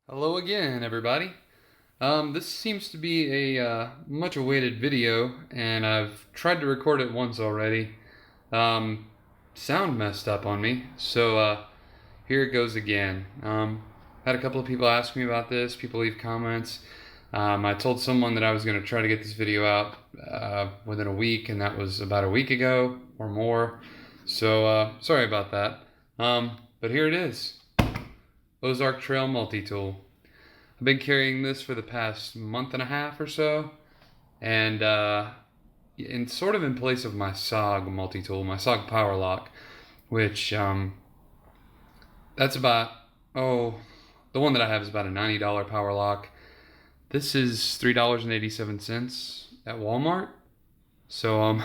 Hello again, everybody. This seems to be a much awaited video, and I've tried to record it once already. Um, Sound messed up on me, so here it goes again. Had a couple of people ask me about this, people leave comments. I told someone that I was going to try to get this video out within a week, and that was about a week ago or more. So sorry about that. But here it is. Ozark Trail Multi-Tool. I've been carrying this for the past month and a half or so, and sort of in place of my SOG multi-tool, my SOG Power Lock, which that's about, the one that I have is about a $90 Power Lock. This is $3.87 at Walmart, so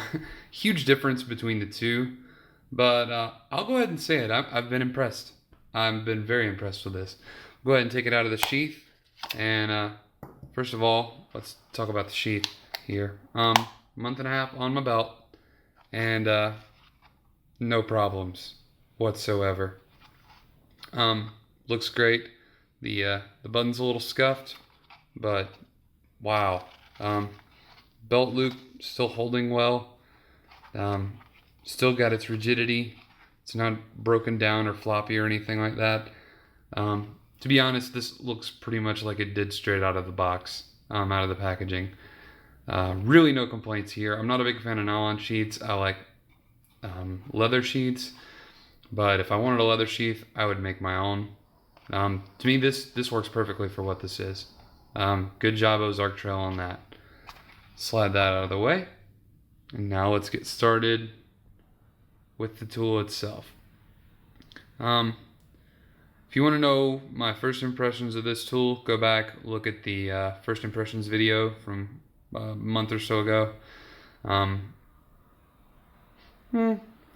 huge difference between the two, but I'll go ahead and say it. I've been impressed. I've been very impressed with this. Go ahead and take it out of the sheath. And first of all, let's talk about the sheath here. Month and a half on my belt, and no problems whatsoever. Looks great. The button's a little scuffed, but wow. Belt loop still holding well. Still got its rigidity. It's not broken down or floppy or anything like that. To be honest, this looks pretty much like it did straight out of the box, out of the packaging. Really no complaints here. I'm not a big fan of nylon sheets. I like leather sheets, but if I wanted a leather sheath, I would make my own. To me, this works perfectly for what this is. Good job, Ozark Trail, on that. Slide that out of the way. And now let's get started with the tool itself. If you want to know my first impressions of this tool, go back, look at the first impressions video from a month or so ago. A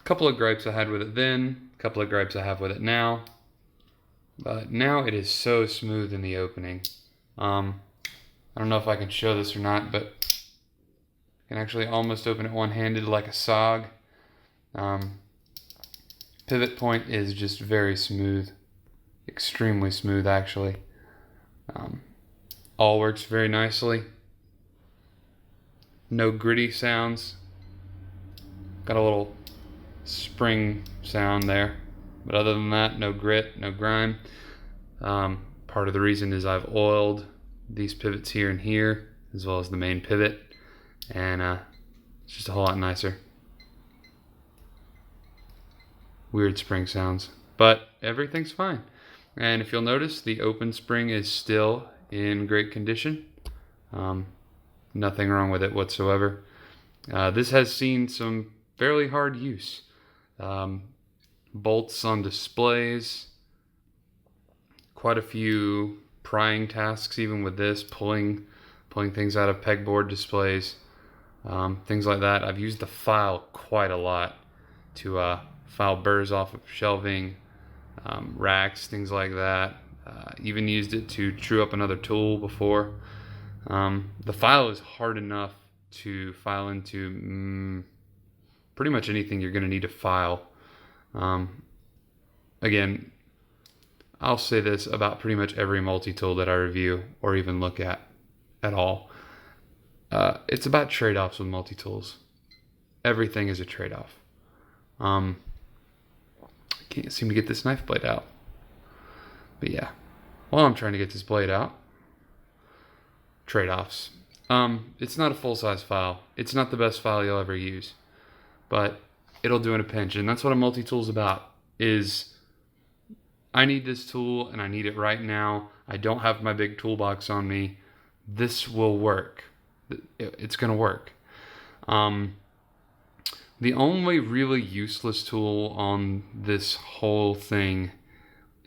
couple of gripes I had with it then, a couple of gripes I have with it now. But now it is so smooth in the opening. I don't know if I can show this or not, but I can actually almost open it one-handed like a SOG. Pivot point is just very smooth. Extremely smooth, actually. All works very nicely. No gritty sounds. Got a little spring sound there, but other than that, no grit, no grime. Part of the reason is I've oiled these pivots here and here, as well as the main pivot, and it's just a whole lot nicer. Weird spring sounds, but everything's fine. And if you'll notice, the open spring is still in great condition. Nothing wrong with it whatsoever. This has seen some fairly hard use. Bolts on displays. Quite a few prying tasks even with this, pulling things out of pegboard displays. Things like that. I've used the file quite a lot to file burrs off of shelving. Racks, things like that. Even used it to true up another tool before. The file is hard enough to file into pretty much anything you're going to need to file. Again, I'll say this about pretty much every multi-tool that I review or even look at all. It's about trade-offs with multi-tools. Everything is a trade-off. Can't seem to get this knife blade out. But yeah, while I'm trying to get this blade out, trade-offs. It's not a full-size file. It's not the best file you'll ever use, but it'll do in a pinch. And that's what a multi-tool's about, is I need this tool and I need it right now. I don't have my big toolbox on me. This will work. It's going to work. The only really useless tool on this whole thing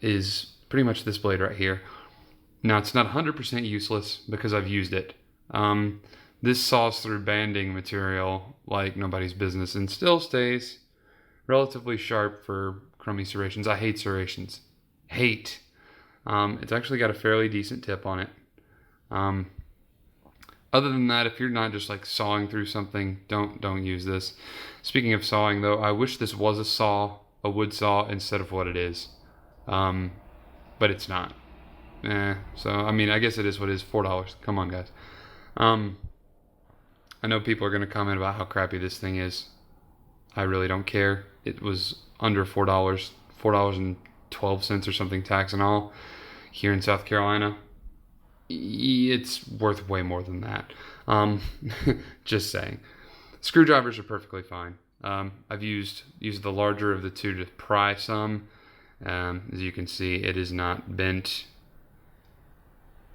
is pretty much this blade right here. Now, it's not 100% useless because I've used it. This saws through banding material like nobody's business and still stays relatively sharp for crummy serrations. I hate serrations. Hate. It's actually got a fairly decent tip on it. Other than that, if you're not just like sawing through something, don't use this. Speaking of sawing though, I wish this was a wood saw instead of what it is. But it's not. So I mean, I guess it is what it is. $4. Come on, guys. I know people are gonna comment about how crappy this thing is. I really don't care. It was under $4, $4.12 or something, tax and all, here in South Carolina. It's worth way more than that. Just saying. Screwdrivers are perfectly fine. I've used the larger of the two to pry some. As you can see, it is not bent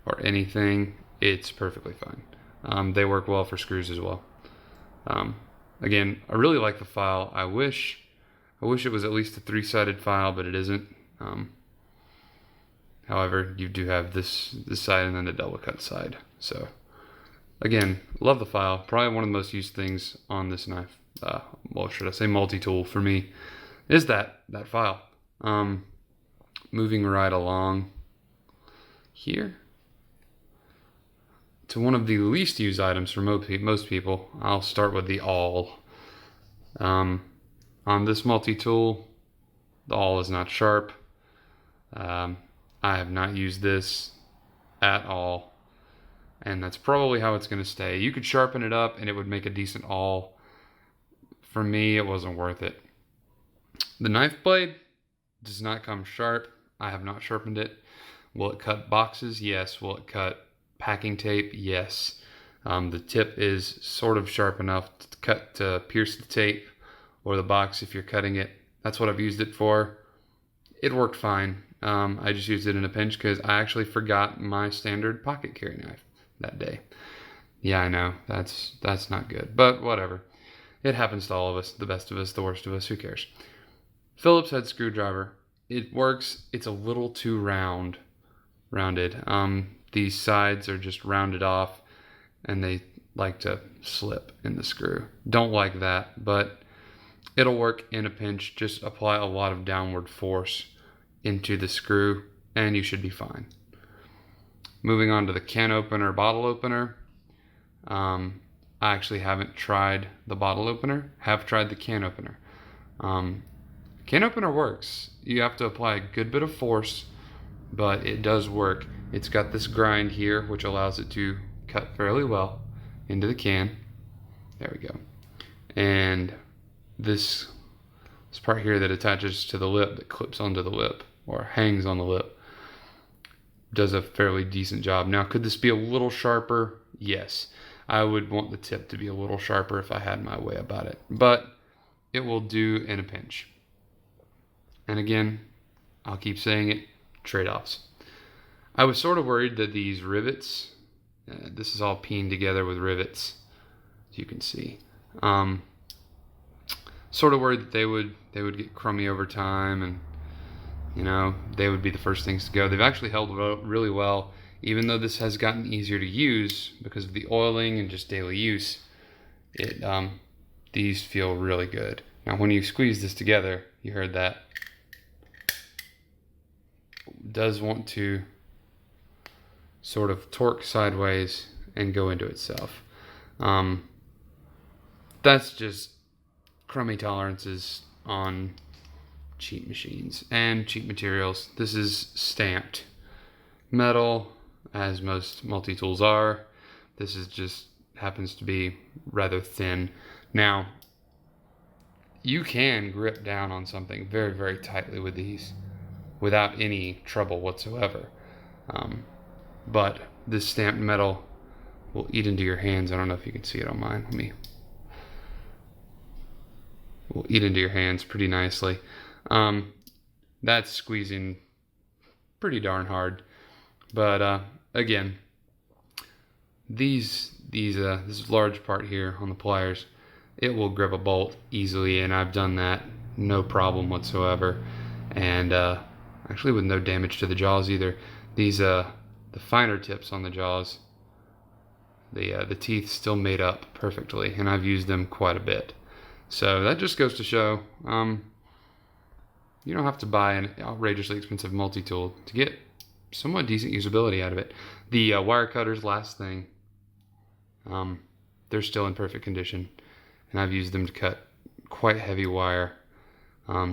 or anything. It's perfectly fine. They work well for screws as well. Again, I really like the file. I wish it was at least a 3-sided file, but it isn't. However, you do have this side and then the double cut side. So again, love the file. Probably one of the most used things on this knife. Well, should I say multi-tool for me is that file. Moving right along here to one of the least used items for most people. I'll start with the awl. On this multi-tool, the awl is not sharp. I have not used this at all, and that's probably how it's going to stay. You could sharpen it up and it would make a decent awl. For me, it wasn't worth it. The knife blade does not come sharp. I have not sharpened it. Will it cut boxes? Yes. Will it cut packing tape? Yes. The tip is sort of sharp enough to pierce the tape or the box if you're cutting it. That's what I've used it for. It worked fine. I just used it in a pinch because I actually forgot my standard pocket carry knife that day. Yeah, I know. That's not good. But whatever. It happens to all of us. The best of us, the worst of us. Who cares? Phillips head screwdriver. It works. It's a little too rounded. These sides are just rounded off and they like to slip in the screw. Don't like that, but it'll work in a pinch. Just apply a lot of downward force into the screw and you should be fine. Moving on to the can opener, bottle opener. I actually haven't tried the bottle opener. Have tried the can opener. Can opener works. You have to apply a good bit of force, but it does work. It's got this grind here, which allows it to cut fairly well into the can. There we go. And this part here that attaches to the lip, that clips onto the lip or hangs on the lip, does a fairly decent job. Now, could this be a little sharper? Yes. I would want the tip to be a little sharper if I had my way about it, but it will do in a pinch. And again, I'll keep saying it, trade-offs. I was sort of worried that these rivets, this is all peened together with rivets, as you can see. Sort of worried that they would get crummy over time, and they would be the first things to go. They've actually held really well, even though this has gotten easier to use because of the oiling and just daily use. These feel really good. Now, when you squeeze this together, you heard that. It does want to sort of torque sideways and go into itself. That's just crummy tolerances on cheap machines and cheap materials. This is stamped metal, as most multi-tools are. This is just happens to be rather thin. Now, you can grip down on something very, very tightly with these without any trouble whatsoever. But this stamped metal will eat into your hands. I don't know if you can see it on mine. Will eat into your hands pretty nicely. That's squeezing pretty darn hard. But again, this large part here on the pliers, it will grip a bolt easily, and I've done that no problem whatsoever, and actually with no damage to the jaws either. These the finer tips on the jaws, the teeth still made up perfectly, and I've used them quite a bit. So that just goes to show you don't have to buy an outrageously expensive multi-tool to get somewhat decent usability out of it. The wire cutters, last thing, they're still in perfect condition, and I've used them to cut quite heavy wire.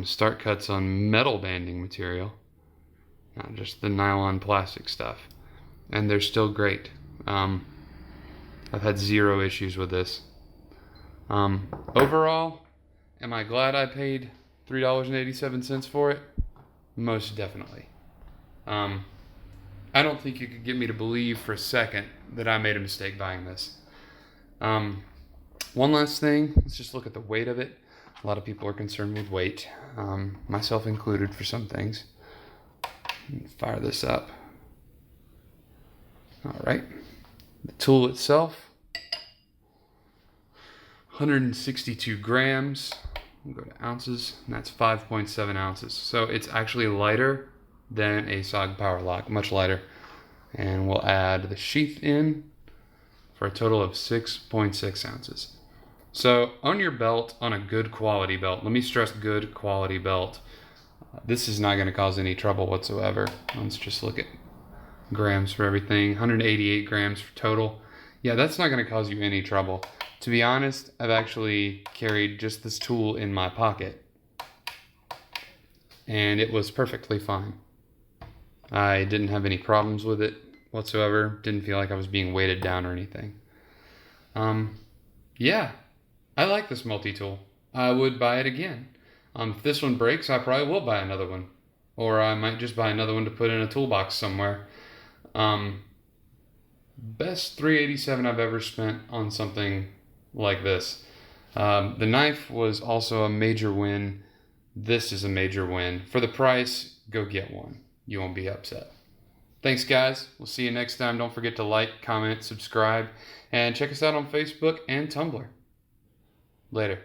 Start cuts on metal banding material, not just the nylon plastic stuff. And they're still great. I've had zero issues with this. Overall, am I glad I paid $3.87 for it? Most definitely. I don't think you could get me to believe for a second that I made a mistake buying this. One last thing, let's just look at the weight of it. A lot of people are concerned with weight, myself included for some things. Fire this up. All right, the tool itself, 162 grams. We'll go to ounces, and that's 5.7 ounces. So it's actually lighter than a SOG Power Lock, much lighter. And we'll add the sheath in for a total of 6.6 ounces. So on your belt, on a good quality belt, let me stress good quality belt, this is not going to cause any trouble whatsoever. Let's just look at grams for everything. 188 grams for total. Yeah, that's not going to cause you any trouble. To be honest, I've actually carried just this tool in my pocket, and it was perfectly fine. I didn't have any problems with it whatsoever. Didn't feel like I was being weighted down or anything. Yeah, I like this multi-tool. I would buy it again. If this one breaks, I probably will buy another one. Or I might just buy another one to put in a toolbox somewhere. Best $387 I've ever spent on something like this. The knife was also a major win. This is a major win. For the price, go get one. You won't be upset. Thanks, guys. We'll see you next time. Don't forget to like, comment, subscribe, and check us out on Facebook and Tumblr. Later.